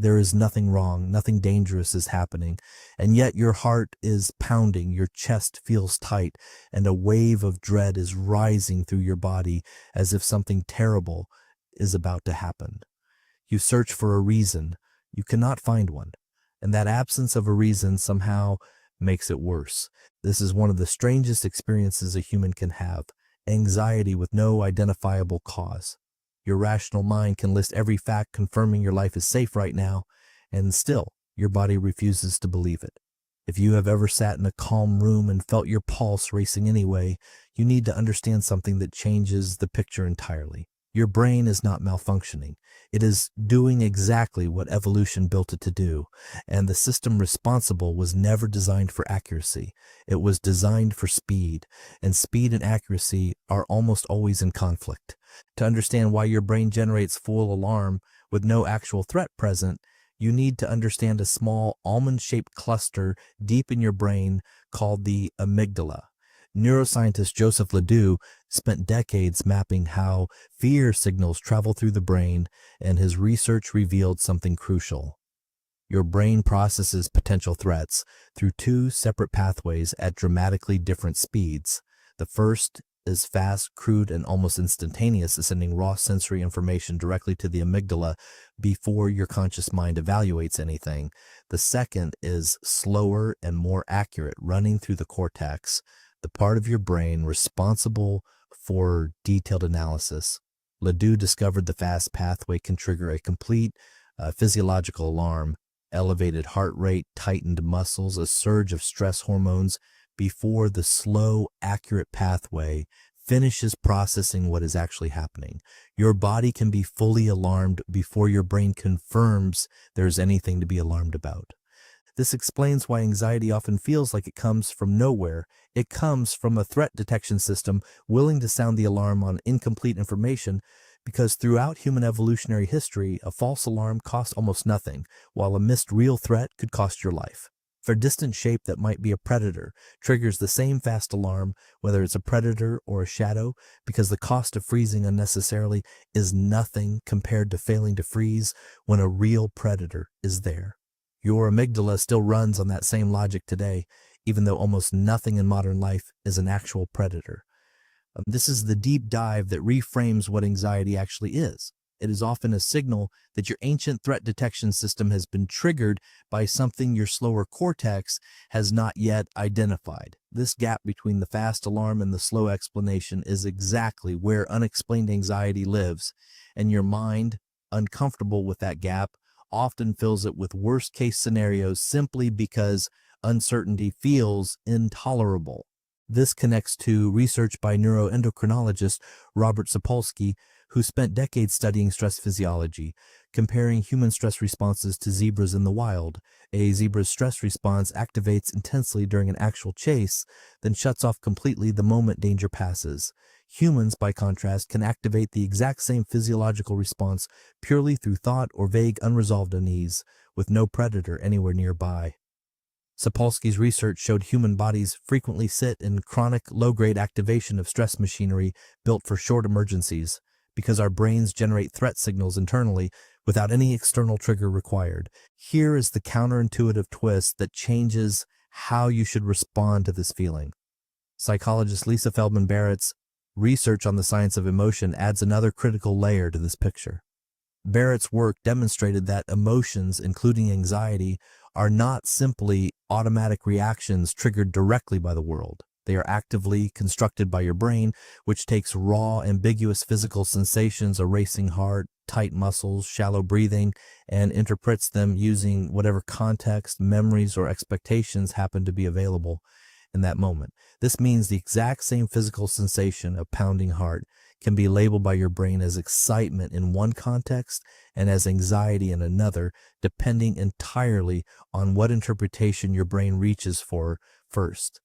There is nothing wrong, nothing dangerous is happening, and yet your heart is pounding, your chest feels tight, and a wave of dread is rising through your body as if something terrible is about to happen. You search for a reason. You cannot find one, and that absence of a reason somehow makes it worse. This is one of the strangest experiences a human can have, anxiety with no identifiable cause. Your rational mind can list every fact confirming your life is safe right now, and still, your body refuses to believe it. If you have ever sat in a calm room and felt your pulse racing anyway, you need to understand something that changes the picture entirely. Your brain is not malfunctioning. It is doing exactly what evolution built it to do, and the system responsible was never designed for accuracy. It was designed for speed, and speed and accuracy are almost always in conflict. To understand why your brain generates full alarm with no actual threat present, you need to understand a small almond-shaped cluster deep in your brain called the amygdala. Neuroscientist Joseph LeDoux spent decades mapping how fear signals travel through the brain, and his research revealed something crucial. Your brain processes potential threats through two separate pathways at dramatically different speeds. The first is fast, crude, and almost instantaneous, sending raw sensory information directly to the amygdala before your conscious mind evaluates anything. The second is slower and more accurate, running through the cortex, the part of your brain responsible for detailed analysis. LeDoux discovered the fast pathway can trigger a complete physiological alarm, elevated heart rate, tightened muscles, a surge of stress hormones before the slow, accurate pathway finishes processing what is actually happening. Your body can be fully alarmed before your brain confirms there's anything to be alarmed about. This explains why anxiety often feels like it comes from nowhere. It comes from a threat detection system willing to sound the alarm on incomplete information, because throughout human evolutionary history, a false alarm costs almost nothing, while a missed real threat could cost your life. If a distant shape that might be a predator triggers the same fast alarm, whether it's a predator or a shadow, because the cost of freezing unnecessarily is nothing compared to failing to freeze when a real predator is there. Your amygdala still runs on that same logic today, even though almost nothing in modern life is an actual predator. This is the deep dive that reframes what anxiety actually is. It is often a signal that your ancient threat detection system has been triggered by something your slower cortex has not yet identified. This gap between the fast alarm and the slow explanation is exactly where unexplained anxiety lives, and your mind, uncomfortable with that gap, often fills it with worst-case scenarios simply because uncertainty feels intolerable. This connects to research by neuroendocrinologist Robert Sapolsky, who spent decades studying stress physiology, comparing human stress responses to zebras in the wild. A zebra's stress response activates intensely during an actual chase, then shuts off completely the moment danger passes. Humans, by contrast, can activate the exact same physiological response purely through thought or vague unresolved unease, with no predator anywhere nearby. Sapolsky's research showed human bodies frequently sit in chronic low-grade activation of stress machinery built for short emergencies, because our brains generate threat signals internally without any external trigger required. Here is the counterintuitive twist that changes how you should respond to this feeling. Psychologist Lisa Feldman Barrett's research on the science of emotion adds another critical layer to this picture. Barrett's work demonstrated that emotions, including anxiety, are not simply automatic reactions triggered directly by the world. They are actively constructed by your brain, which takes raw, ambiguous physical sensations, a racing heart, tight muscles, shallow breathing, and interprets them using whatever context, memories, or expectations happen to be available in that moment. This means the exact same physical sensation, a pounding heart, can be labeled by your brain as excitement in one context and as anxiety in another, depending entirely on what interpretation your brain reaches for first.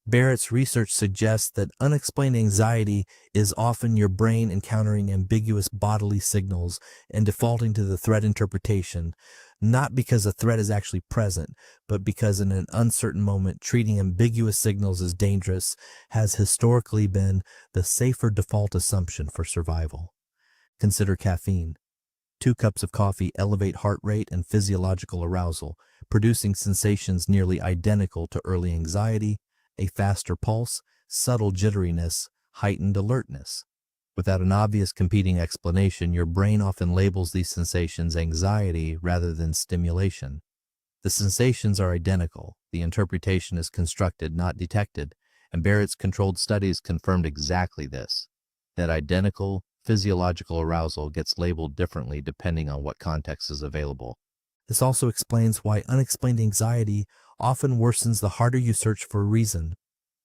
Barrett's research suggests that unexplained anxiety is often your brain encountering ambiguous bodily signals and defaulting to the threat interpretation, not because a threat is actually present, but because in an uncertain moment, treating ambiguous signals as dangerous has historically been the safer default assumption for survival. Consider caffeine. 2 cups of coffee elevate heart rate and physiological arousal, producing sensations nearly identical to early anxiety, a faster pulse, subtle jitteriness, heightened alertness. Without an obvious competing explanation, your brain often labels these sensations anxiety rather than stimulation. The sensations are identical. The interpretation is constructed, not detected, and Barrett's controlled studies confirmed exactly this, that identical physiological arousal gets labeled differently depending on what context is available. This also explains why unexplained anxiety often worsens the harder you search for a reason.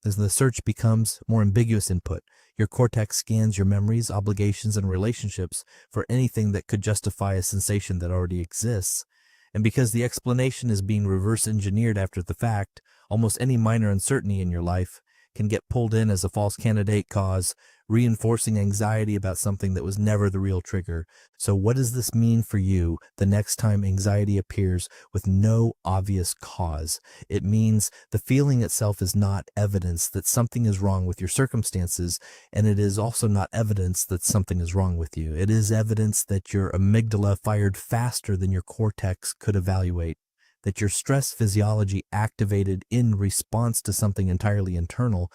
As the search becomes more ambiguous input, your cortex scans your memories, obligations, and relationships for anything that could justify a sensation that already exists. And because the explanation is being reverse engineered after the fact, almost any minor uncertainty in your life can get pulled in as a false candidate cause, reinforcing anxiety about something that was never the real trigger. So what does this mean for you the next time anxiety appears with no obvious cause? It means the feeling itself is not evidence that something is wrong with your circumstances, and it is also not evidence that something is wrong with you. It is evidence that your amygdala fired faster than your cortex could evaluate, that your stress physiology activated in response to something entirely internal,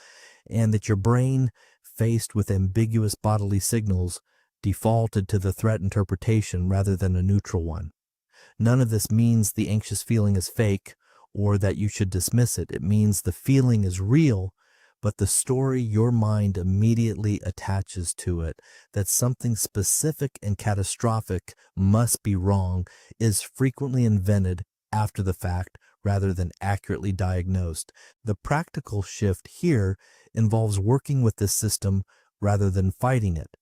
and that your brain, faced with ambiguous bodily signals, defaulted to the threat interpretation rather than a neutral one. None of this means the anxious feeling is fake or that you should dismiss it. It means the feeling is real, but the story your mind immediately attaches to it, that something specific and catastrophic must be wrong, is frequently invented after the fact rather than accurately diagnosed. The practical shift here involves working with this system rather than fighting it.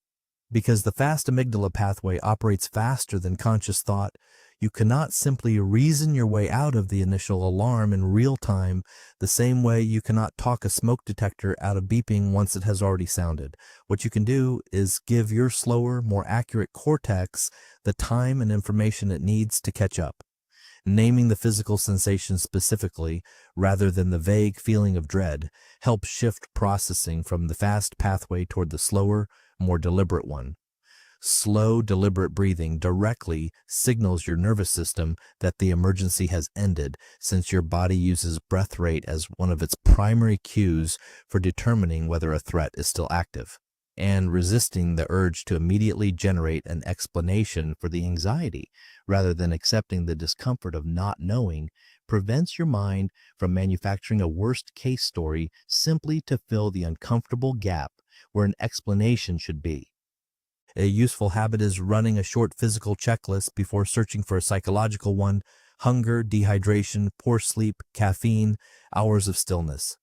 Because the fast amygdala pathway operates faster than conscious thought, you cannot simply reason your way out of the initial alarm in real time the same way you cannot talk a smoke detector out of beeping once it has already sounded. What you can do is give your slower, more accurate cortex the time and information it needs to catch up. Naming the physical sensation specifically, rather than the vague feeling of dread, helps shift processing from the fast pathway toward the slower, more deliberate one. Slow, deliberate breathing directly signals your nervous system that the emergency has ended, since your body uses breath rate as one of its primary cues for determining whether a threat is still active, and resisting the urge to immediately generate an explanation for the anxiety, rather than accepting the discomfort of not knowing, prevents your mind from manufacturing a worst-case story simply to fill the uncomfortable gap where an explanation should be. A useful habit is running a short physical checklist before searching for a psychological one: hunger, dehydration, poor sleep, caffeine, hours of stillness.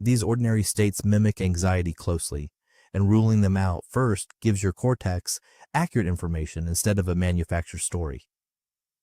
These ordinary states mimic anxiety closely, and ruling them out first gives your cortex accurate information instead of a manufactured story.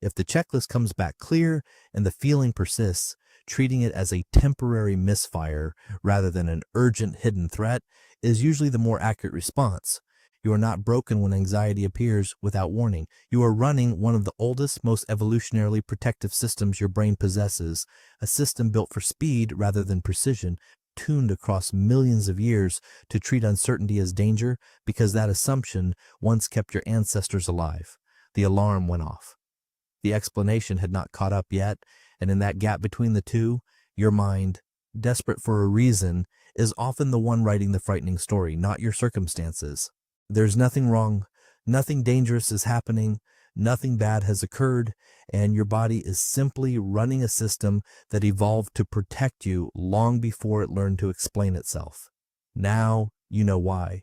If the checklist comes back clear and the feeling persists, treating it as a temporary misfire rather than an urgent hidden threat is usually the more accurate response. You are not broken when anxiety appears without warning. You are running one of the oldest, most evolutionarily protective systems your brain possesses, a system built for speed rather than precision, tuned across millions of years to treat uncertainty as danger because that assumption once kept your ancestors alive. The alarm went off. The explanation had not caught up yet, and in that gap between the two, your mind, desperate for a reason, is often the one writing the frightening story, not your circumstances. There's nothing wrong, nothing dangerous is happening, nothing bad has occurred, and your body is simply running a system that evolved to protect you long before it learned to explain itself. Now you know why.